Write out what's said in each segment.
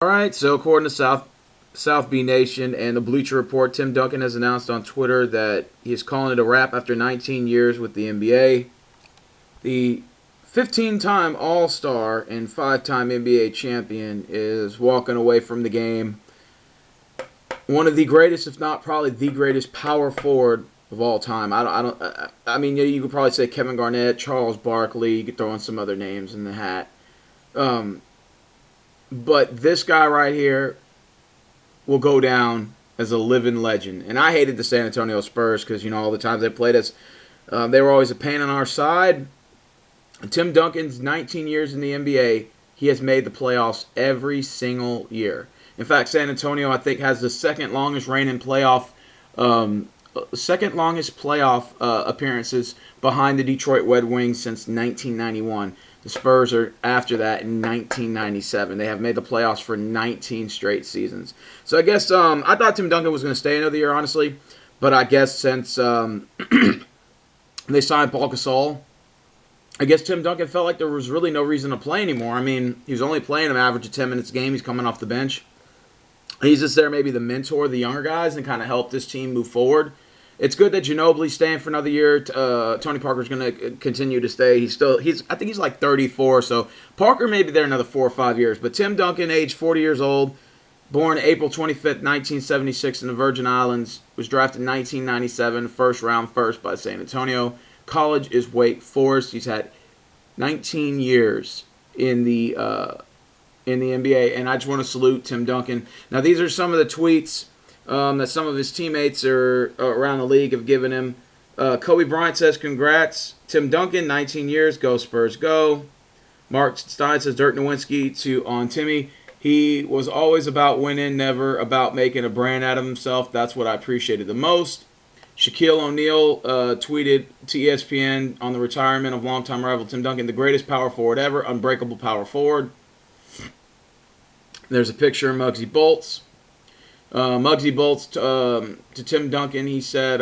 All right, so according to South B Nation and the Bleacher Report, Tim Duncan has announced on Twitter that he's calling it a wrap after 19 years with the NBA. The 15-time All-Star and 5-time NBA champion is walking away from the game. One of the greatest, if not probably the greatest, power forward of all time. I mean, you could probably say Kevin Garnett, Charles Barkley. You could throw in some other names in the hat. Um, but this guy right here will go down as a living legend. And I hated the San Antonio Spurs because, all the times they played us, they were always a pain on our side. Tim Duncan's 19 years in the NBA, he has made the playoffs every single year. In fact, San Antonio, I think, has the second longest reign in playoff, appearances behind the Detroit Red Wings since 1991. The Spurs are after that in 1997. They have made the playoffs for 19 straight seasons. So I guess I thought Tim Duncan was going to stay another year, honestly. But I guess since they signed Paul Gasol, I guess Tim Duncan felt like there was really no reason to play anymore. I mean, he was only playing an average of 10 minutes a game. He's coming off the bench. He's just there maybe the mentor of the younger guys and kind of help this team move forward. It's good that Ginobili's staying for another year. Tony Parker's going to continue to stay. I think he's like 34, so Parker may be there another 4 or 5 years. But Tim Duncan, age 40 years old, born April 25th, 1976 in the Virgin Islands, was drafted in 1997, first round first by San Antonio. College is Wake Forest. He's had 19 years in the NBA, and I just want to salute Tim Duncan. Now, these are some of the tweets that some of his teammates around the league have given him. Kobe Bryant says, "Congrats, Tim Duncan, 19 years, go Spurs, go." Mark Stein says, "Dirk Nowitzki on Timmy. He was always about winning, never about making a brand out of himself. That's what I appreciated the most." Shaquille O'Neal tweeted to ESPN on the retirement of longtime rival Tim Duncan, "The greatest power forward ever, unbreakable power forward." There's a picture of Muggsy Bolts. Muggsy Bolts to Tim Duncan, he said,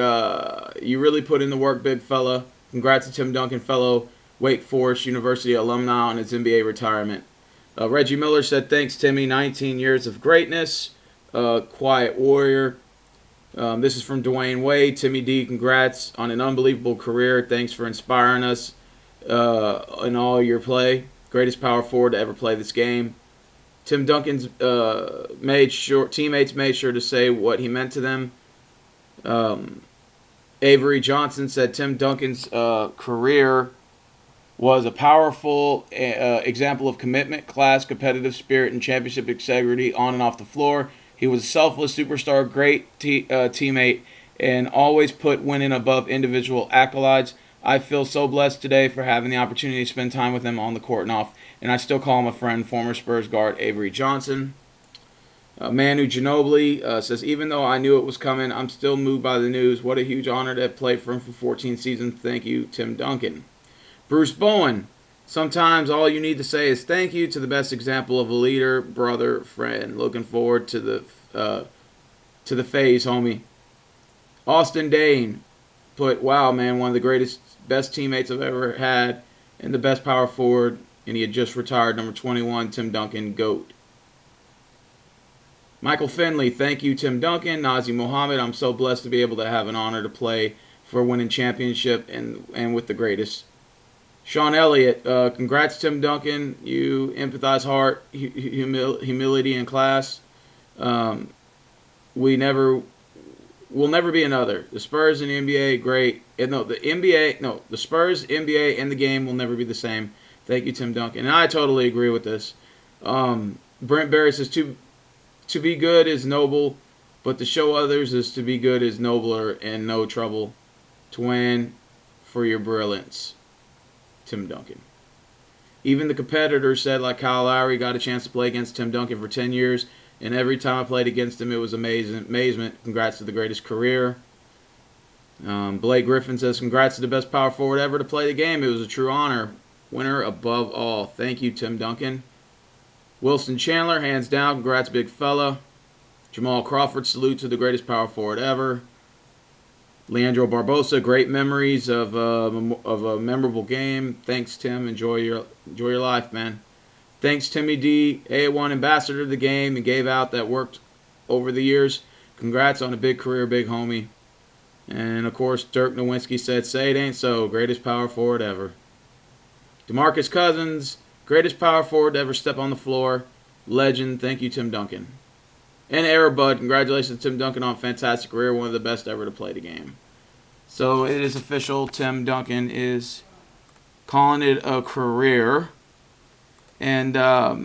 "You really put in the work, big fella. Congrats to Tim Duncan, fellow Wake Forest University alumni on his NBA retirement." Reggie Miller said, "Thanks, Timmy. 19 years of greatness. Quiet warrior." This is from Dwayne Wade. "Timmy D, congrats on an unbelievable career. Thanks for inspiring us in all your play. Greatest power forward to ever play this game." Tim Duncan's teammates made sure to say what he meant to them. Avery Johnson said Tim Duncan's career was a powerful example of commitment, class, competitive spirit, and championship integrity on and off the floor. He was a selfless superstar, great teammate, and always put winning above individual accolades. I feel so blessed today for having the opportunity to spend time with him on the court and off, and I still call him a friend." Former Spurs guard Avery Johnson. Manu Ginobili says, "Even though I knew it was coming, I'm still moved by the news. What a huge honor to have played for him for 14 seasons. Thank you, Tim Duncan." Bruce Bowen, "Sometimes all you need to say is thank you to the best example of a leader, brother, friend. Looking forward to the phase, homie." Austin Dane put, "Wow, man, one of the greatest, best teammates I've ever had, and the best power forward, and he had just retired, number 21, Tim Duncan, GOAT." Michael Finley, "Thank you, Tim Duncan." Nazi Mohammed, "I'm so blessed to be able to have an honor to play for a winning championship and with the greatest." Sean Elliott, "Congrats, Tim Duncan. You empathize heart, humility, and class. We never will never be another. The Spurs and the NBA, great. The Spurs, NBA, and the game will never be the same. Thank you, Tim Duncan." And I totally agree with this. Brent Barry says, to be good is noble, but to show others is to be good is nobler and no trouble. Twin for your brilliance, Tim Duncan. Even the competitors said, like Kyle Lowry, got a chance to play against Tim Duncan for 10 years, and every time I played against him, it was amazement. Congrats to the greatest career. Blake Griffin says, "Congrats to the best power forward ever to play the game. It was a true honor. Winner above all. Thank you, Tim Duncan." Wilson Chandler, "Hands down, congrats, big fella." Jamal Crawford, "Salute to the greatest power forward ever." Leandro Barbosa, "Great memories of a memorable game. Thanks, Tim. Enjoy your life, man." Thanks, Timmy D, A1 ambassador to the game, and gave out that worked over the years. Congrats on a big career, big homie. And of course, Dirk Nowitzki said, "Say it ain't so. Greatest power forward ever." DeMarcus Cousins, greatest power forward to ever step on the floor. Legend. Thank you, Tim Duncan. And Bud, congratulations to Tim Duncan on a fantastic career, one of the best ever to play the game. So it is official. Tim Duncan is calling it a career. And I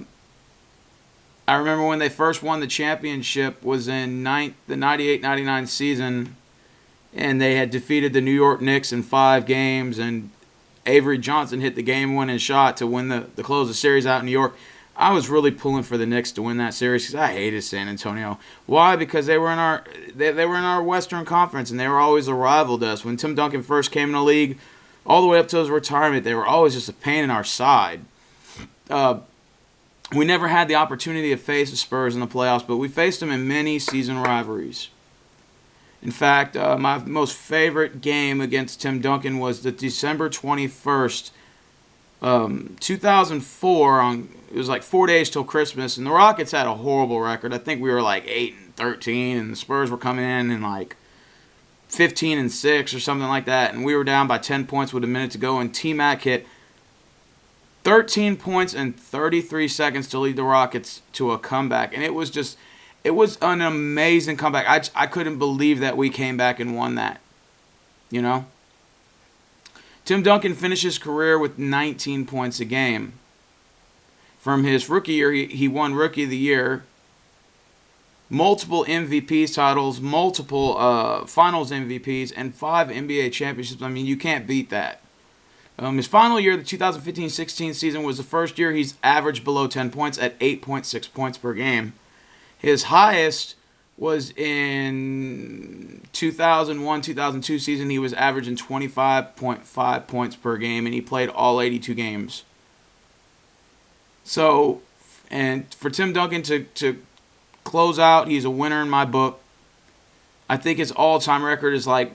remember when they first won the championship was in the 98-99 season, and they had defeated the New York Knicks in 5 games, and Avery Johnson hit the game-winning shot to win the close the series out in New York. I was really pulling for the Knicks to win that series because I hated San Antonio. Why? Because they were in our Western Conference, and they were always a rival to us. When Tim Duncan first came in the league, all the way up to his retirement, they were always just a pain in our side. We never had the opportunity to face the Spurs in the playoffs, but we faced them in many season rivalries. In fact, my most favorite game against Tim Duncan was the December 21st, 2004. It was like 4 days till Christmas, and the Rockets had a horrible record. I think we were like 8-13, and the Spurs were coming in like 15-6 or something like that, and we were down by 10 points with a minute to go, and T-Mac hit 13 points in 33 seconds to lead the Rockets to a comeback, and it was an amazing comeback. I couldn't believe that we came back and won that, you know? Tim Duncan finished his career with 19 points a game. From his rookie year, he won Rookie of the Year, multiple MVP titles, multiple Finals MVPs, and 5 NBA championships. I mean, you can't beat that. His final year, the 2015-16 season, was the first year he's averaged below 10 points at 8.6 points per game. His highest was in 2001-2002 season. He was averaging 25.5 points per game, and he played all 82 games. So, and for Tim Duncan to close out, he's a winner in my book. I think his all-time record is like,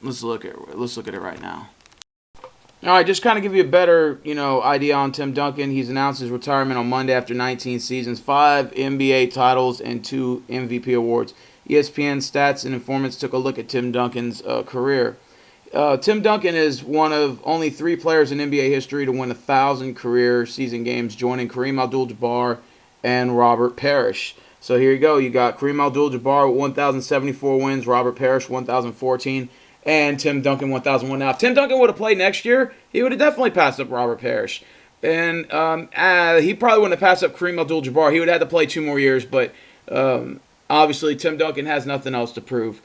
let's look at it right now. All right, just kind of give you a better, idea on Tim Duncan. He's announced his retirement on Monday after 19 seasons, 5 NBA titles, and 2 MVP awards. ESPN Stats and Informants took a look at Tim Duncan's career. Tim Duncan is one of only 3 players in NBA history to win 1,000 career season games, joining Kareem Abdul-Jabbar and Robert Parrish. So here you go. You got Kareem Abdul-Jabbar with 1,074 wins, Robert Parrish 1,014, and Tim Duncan 1,001. Now, if Tim Duncan would have played next year, he would have definitely passed up Robert Parrish. And he probably wouldn't have passed up Kareem Abdul-Jabbar. He would have had to play 2 more years, but obviously Tim Duncan has nothing else to prove.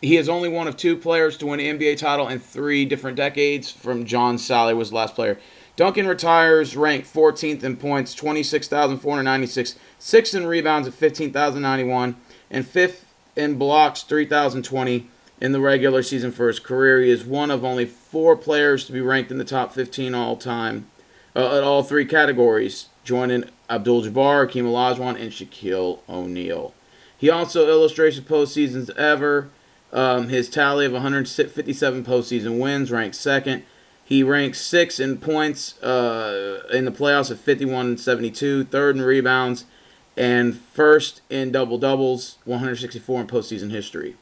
He is only one of 2 players to win an NBA title in 3 different decades. From John Sally was the last player. Duncan retires ranked 14th in points, 26,496, 6th in rebounds at 15,091, and 5th in blocks, 3,020 in the regular season for his career. He is one of only 4 players to be ranked in the top 15 all time at all 3 categories, joining Abdul-Jabbar, Hakeem Olajuwon, and Shaquille O'Neal. He also illustrates the postseasons ever. His tally of 157 postseason wins ranks 2nd. He ranks 6th in points in the playoffs at 51-72, 3rd in rebounds, and 1st in double-doubles, 164 in postseason history.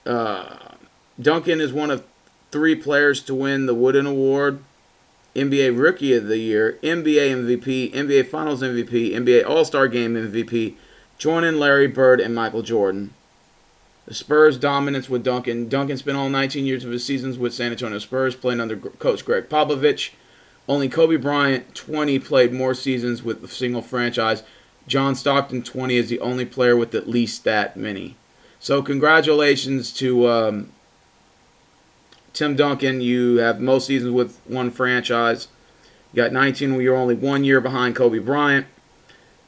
Duncan is one of 3 players to win the Wooden Award, NBA Rookie of the Year, NBA MVP, NBA Finals MVP, NBA All-Star Game MVP, joining Larry Bird and Michael Jordan. The Spurs' dominance with Duncan. Duncan spent all 19 years of his seasons with San Antonio Spurs, playing under coach Greg Popovich. Only Kobe Bryant, 20, played more seasons with a single franchise. John Stockton, 20, is the only player with at least that many. So congratulations to Tim Duncan. You have most seasons with one franchise. You got 19 where you're only 1 year behind Kobe Bryant.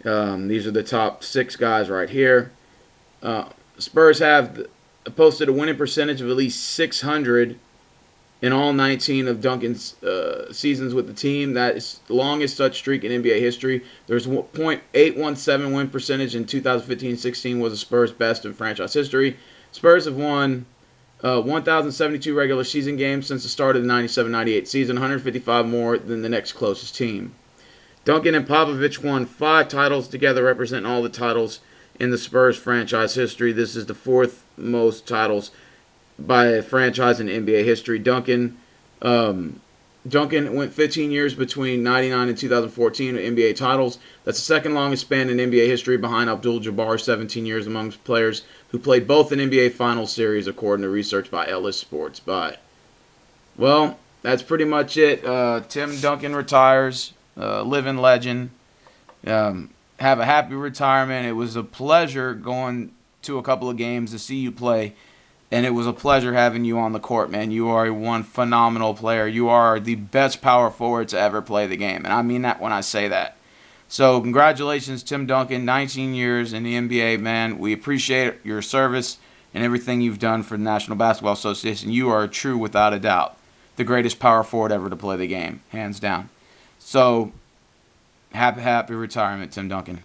These are the top 6 guys right here. Spurs have posted a winning percentage of at least 600 in all 19 of Duncan's seasons with the team. That is the longest such streak in NBA history. There's .817 win percentage in 2015-16 was the Spurs' best in franchise history. Spurs have won 1,072 regular season games since the start of the 97-98 season, 155 more than the next closest team. Duncan and Popovich won 5 titles together, representing all the titles in the Spurs franchise history. This is the 4th most titles by a franchise in NBA history. Duncan went 15 years between 99 and 2014 with NBA titles. That's the second longest span in NBA history behind Abdul-Jabbar's 17 years amongst players who played both in NBA Finals series, according to research by Ellis Sports. Well, that's pretty much it. Tim Duncan retires, living legend. Have a happy retirement. It was a pleasure going to a couple of games to see you play. And it was a pleasure having you on the court, man. You are one phenomenal player. You are the best power forward to ever play the game. And I mean that when I say that. So congratulations, Tim Duncan, 19 years in the NBA, man. We appreciate your service and everything you've done for the National Basketball Association. You are true, without a doubt, the greatest power forward ever to play the game, hands down. So happy retirement, Tim Duncan.